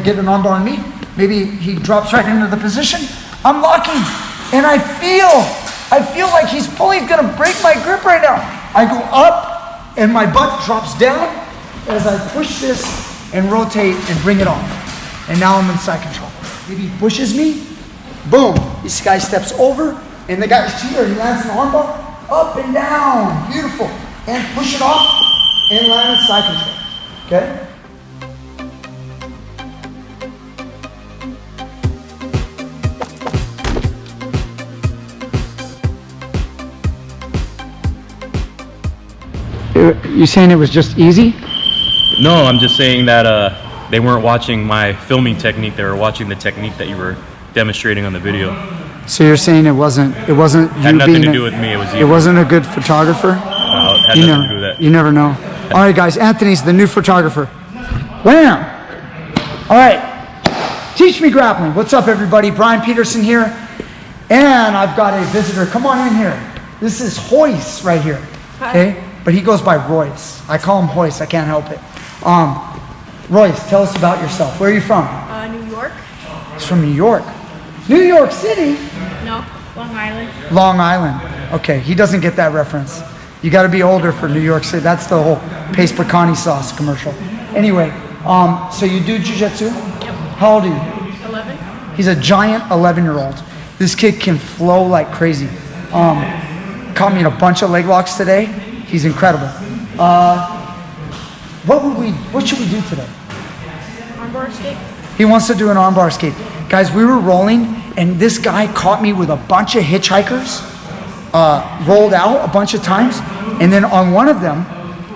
get an armbar on me. Maybe he drops right into the position. I'm locking, and I feel like he's gonna break my grip right now. I go up, and my butt drops down as I push this and rotate and bring it off. And now I'm in side control. Maybe he pushes me, boom. This guy steps over, and the guy's cheater, he lands an armbar, up and down, beautiful. And push it off, and land in side control, okay? You saying it was just easy? No, I'm just saying that they weren't watching my filming technique. They were watching the technique that you were demonstrating on the video. So you're saying it wasn't you had nothing to do with me. It wasn't a good photographer? No, it had nothing to do with that. You never know. All right, guys, Anthony's the new photographer. Wham! All right, Teach Me Grappling. What's up, everybody? Brian Peterson here, and I've got a visitor. Come on in here. This is Hoyce right here, okay? But he goes by Royce. I call him Hoyce. I can't help it. Royce, tell us about yourself. Where are you from? New York. He's from New York. New York City? No, Long Island. Long Island. Okay, he doesn't get that reference. You got to be older for New York City. That's the whole paste pecani sauce commercial. Anyway, so you do jiu-jitsu? Yep. How old are you? 11. He's a giant 11-year-old. This kid can flow like crazy. Caught me in a bunch of leg locks today. He's incredible. What should we do today? Armbar escape. He wants to do an armbar escape. Guys, we were rolling, and this guy caught me with a bunch of hitchhikers, rolled out a bunch of times, and then on one of them,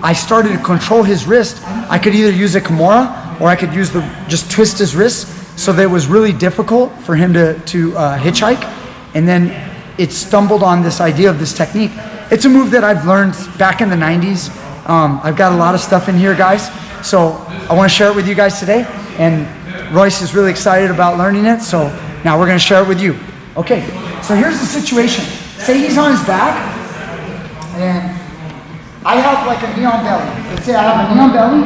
I started to control his wrist. I could either use a Kimura, or I could just twist his wrist, so that it was really difficult for him to hitchhike, and then it stumbled on this idea of this technique. It's a move that I've learned back in the 90s. I've got a lot of stuff in here, guys, so I want to share it with you guys today, and Royce is really excited about learning it, so now we're going to share it with you. Okay, so here's the situation. Say he's on his back, and I have like a knee on belly. Let's say I have a knee on belly.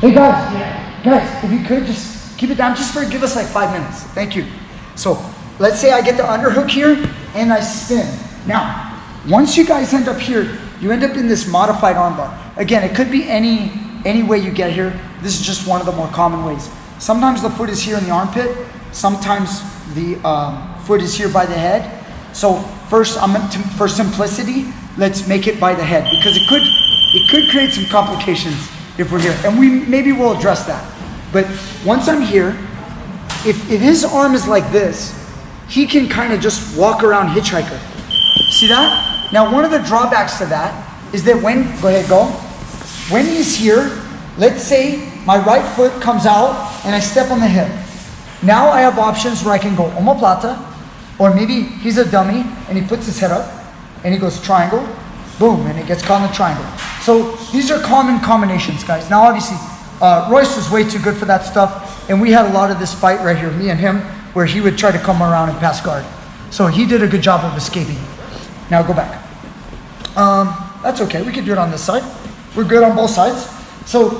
Hey guys, if you could just keep it down, give us like 5 minutes. Thank you. So let's say I get the underhook here, and I spin. Now, once you guys end up here, you end up in this modified armbar. Again, it could be any way you get here. This is just one of the more common ways. Sometimes the foot is here in the armpit. Sometimes the foot is here by the head. So first, for simplicity, let's make it by the head, because it could create some complications if we're here, and maybe we'll address that. But once I'm here, if his arm is like this, he can kind of just walk around hitchhiker. See that? Now, one of the drawbacks to that is that when he's here, let's say my right foot comes out and I step on the hip. Now I have options where I can go omoplata, or maybe he's a dummy and he puts his head up and he goes triangle, boom, and it gets caught in the triangle. So these are common combinations, guys. Now, obviously, Royce was way too good for that stuff, and we had a lot of this fight right here, me and him, where he would try to come around and pass guard. So he did a good job of escaping. Now go back. That's okay, we could do it on this side. We're good on both sides. So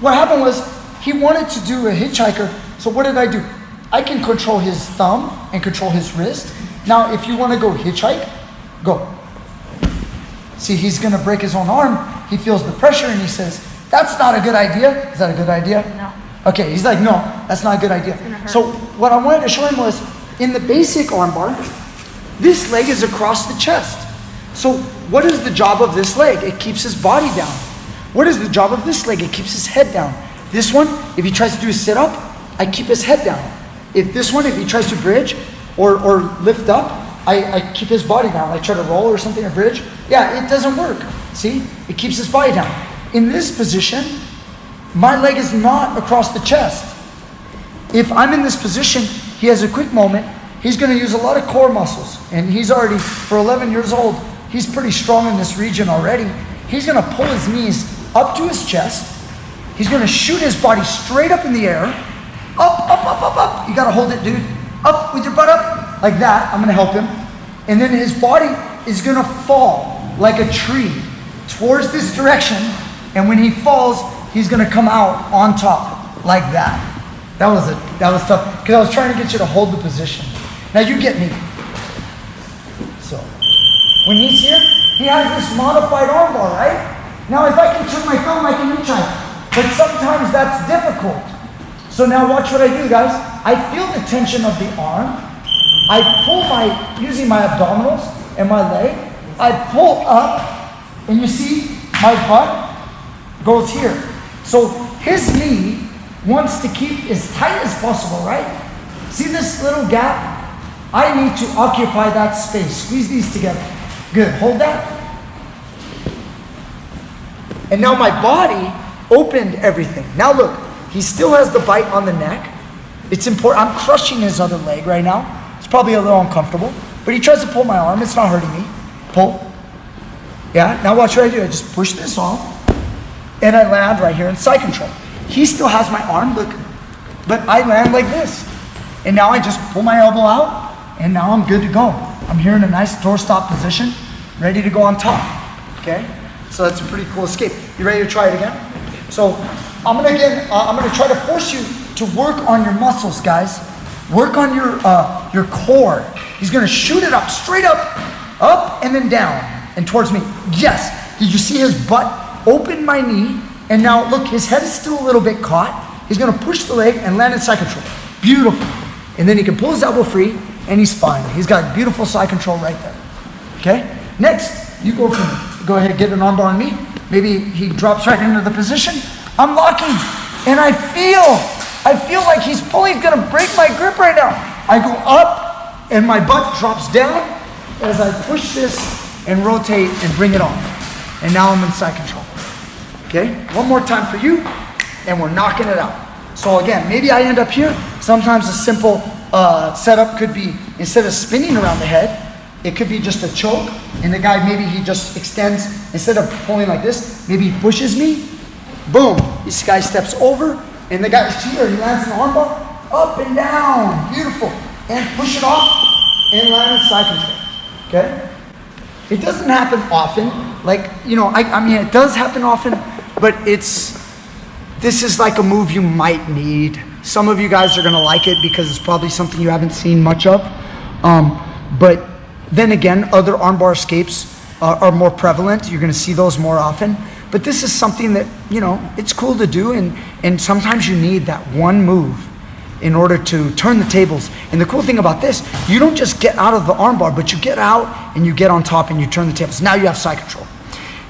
what happened was, he wanted to do a hitchhiker, so what did I do? I can control his thumb and control his wrist. Now, if you want to go hitchhike, go. See, he's gonna break his own arm. He feels the pressure and he says, that's not a good idea. Is that a good idea? No. Okay, he's like, no, that's not a good idea. So what I wanted to show him was, in the basic armbar, this leg is across the chest. So what is the job of this leg? It keeps his body down. What is the job of this leg? It keeps his head down. This one, if he tries to do a sit-up, I keep his head down. If he tries to bridge or lift up, I keep his body down. I try to roll or something, or bridge. Yeah, it doesn't work. See, it keeps his body down. In this position, my leg is not across the chest. If I'm in this position, he has a quick moment. He's gonna use a lot of core muscles, and he's already, for 11 years old, he's pretty strong in this region already. He's gonna pull his knees up to his chest. He's gonna shoot his body straight up in the air. Up, up, up, up, up. You gotta hold it, dude. Up with your butt up, like that. I'm gonna help him. And then his body is gonna fall like a tree towards this direction. And when he falls, he's gonna come out on top, like that. That was tough because I was trying to get you to hold the position. Now you get me. So when he's here, he has this modified armbar, right? Now if I can turn my thumb, I can reach out. But sometimes that's difficult. So now watch what I do, guys. I feel the tension of the arm. I pull using my abdominals and my leg. I pull up, and you see my butt goes here. So his knee wants to keep as tight as possible, right? See this little gap? I need to occupy that space. Squeeze these together. Good, hold that. And now my body opened everything. Now look, he still has the bite on the neck. It's important. I'm crushing his other leg right now. It's probably a little uncomfortable, but he tries to pull my arm. It's not hurting me. Pull. Yeah, now watch what I do. I just push this off, and I land right here in side control. He still has my arm, look, but I land like this. And now I just pull my elbow out, and now I'm good to go. I'm here in a nice doorstop position, ready to go on top, okay? So that's a pretty cool escape. You ready to try it again? So I'm gonna try to force you to work on your muscles, guys. Work on your core. He's gonna shoot it up, straight up, and then down, and towards me. Yes, did you see his butt open my knee? And now look, his head is still a little bit caught. He's gonna push the leg and land in side control. Beautiful. And then he can pull his elbow free, and he's fine. He's got beautiful side control right there. Okay? Next, you go ahead and get an armbar on me. Maybe he drops right into the position. I'm locking, and I feel like he's gonna break my grip right now. I go up, and my butt drops down as I push this and rotate and bring it off. And now I'm in side control. Okay? One more time for you, and we're knocking it out. So again, maybe I end up here. Sometimes a simple setup could be, instead of spinning around the head, it could be just a choke, and the guy, maybe he just extends, instead of pulling like this, maybe he pushes me, boom, this guy steps over, and the guy's here, he lands in the armbar, up and down, beautiful, and push it off, and land in side control, okay? It doesn't happen often, like, you know, I mean, it does happen often, but this is like a move you might need. Some of you guys are gonna like it because it's probably something you haven't seen much of, but then again, other armbar escapes are more prevalent. You're gonna see those more often. But this is something that, you know, it's cool to do, and sometimes you need that one move in order to turn the tables. And the cool thing about this, you don't just get out of the armbar, but you get out and you get on top and you turn the tables. Now you have side control.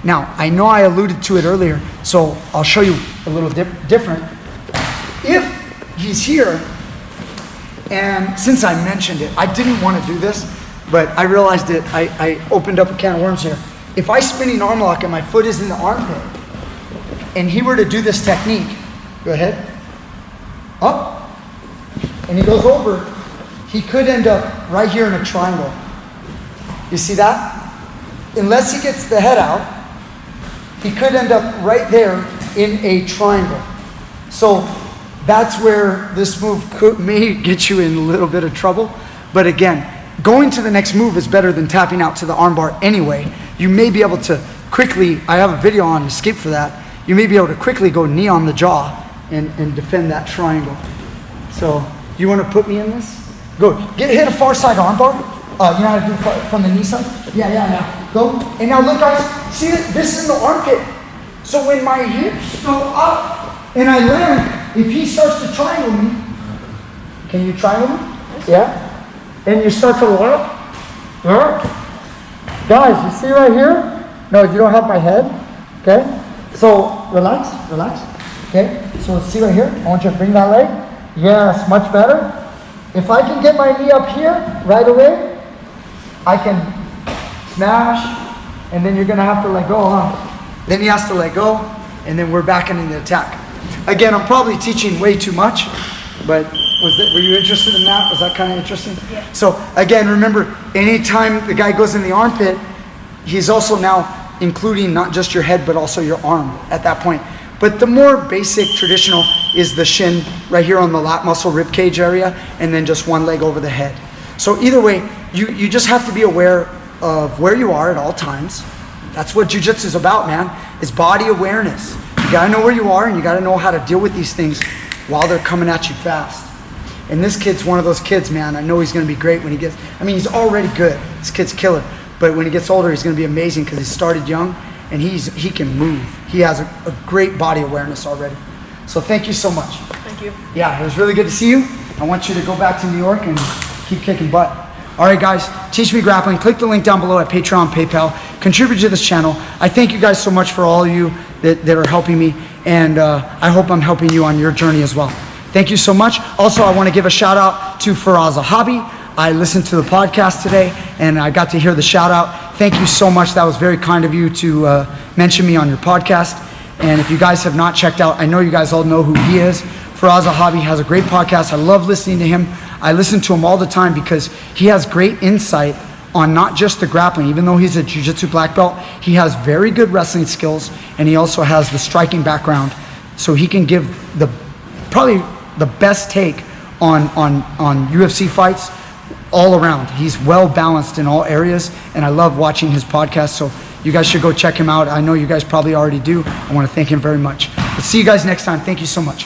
Now, I know I alluded to it earlier, so I'll show you a little different. If he's here, and since I mentioned it, I didn't want to do this, but I realized it, I opened up a can of worms here. If I spinning arm lock and my foot is in the armpit, and he were to do this technique, go ahead, up, and he goes over, he could end up right here in a triangle. You see that? Unless he gets the head out, he could end up right there in a triangle. So that's where this move may get you in a little bit of trouble. But again, going to the next move is better than tapping out to the armbar anyway. You may be able to quickly, I have a video on escape for that, you may be able to quickly go knee on the jaw and defend that triangle. So, you want to put me in this? Go, hit a far side armbar. You know how to do it from the knee side? Yeah. Go. And now look guys, see this is the armpit. So when my hips go up and I land, if he starts to triangle me, can you triangle me? Yeah. And you start to look. Guys, you see right here? No, you don't have my head. Okay? So relax. Okay? So see right here? I want you to bring that leg. Yes, much better. If I can get my knee up here right away, I can smash, and then you're gonna have to let go, huh? Then he has to let go, and then we're back into the attack. Again, I'm probably teaching way too much, but were you interested in that? Was that kind of interesting? Yeah. So again, remember, anytime the guy goes in the armpit, he's also now including not just your head, but also your arm at that point. But the more basic traditional is the shin right here on the lat muscle rib cage area, and then just one leg over the head. So either way, you just have to be aware of where you are at all times. That's what jiu-jitsu is about, man. It's body awareness. You gotta know where you are, and you gotta know how to deal with these things while they're coming at you fast. And this kid's one of those kids, man. I know he's going to be great when he gets, he's already good. This kid's killer. But when he gets older, he's going to be amazing because he started young and he can move. He has a great body awareness already. So thank you so much. Thank you. Yeah, it was really good to see you. I want you to go back to New York and keep kicking butt. All right, guys, Teach Me Grappling. Click the link down below at Patreon, PayPal. Contribute to this channel. I thank you guys so much for all of you that are helping me, and I hope I'm helping you on your journey as well. Thank you so much. Also, I want to give a shout out to Faraz Hobby. I listened to the podcast today, and I got to hear the shout out. Thank you so much. That was very kind of you to mention me on your podcast. And if you guys have not checked out, I know you guys all know who he is. Faraz Hobby has a great podcast. I love listening to him. I listen to him all the time because he has great insight on not just the grappling. Even though he's a jiu-jitsu black belt, he has very good wrestling skills, and he also has the striking background. So he can give probably the best take on UFC fights all around. He's well balanced in all areas, and I love watching his podcast. So you guys should go check him out. I know you guys probably already do. I want to thank him very much. Let's see you guys next time. Thank you so much.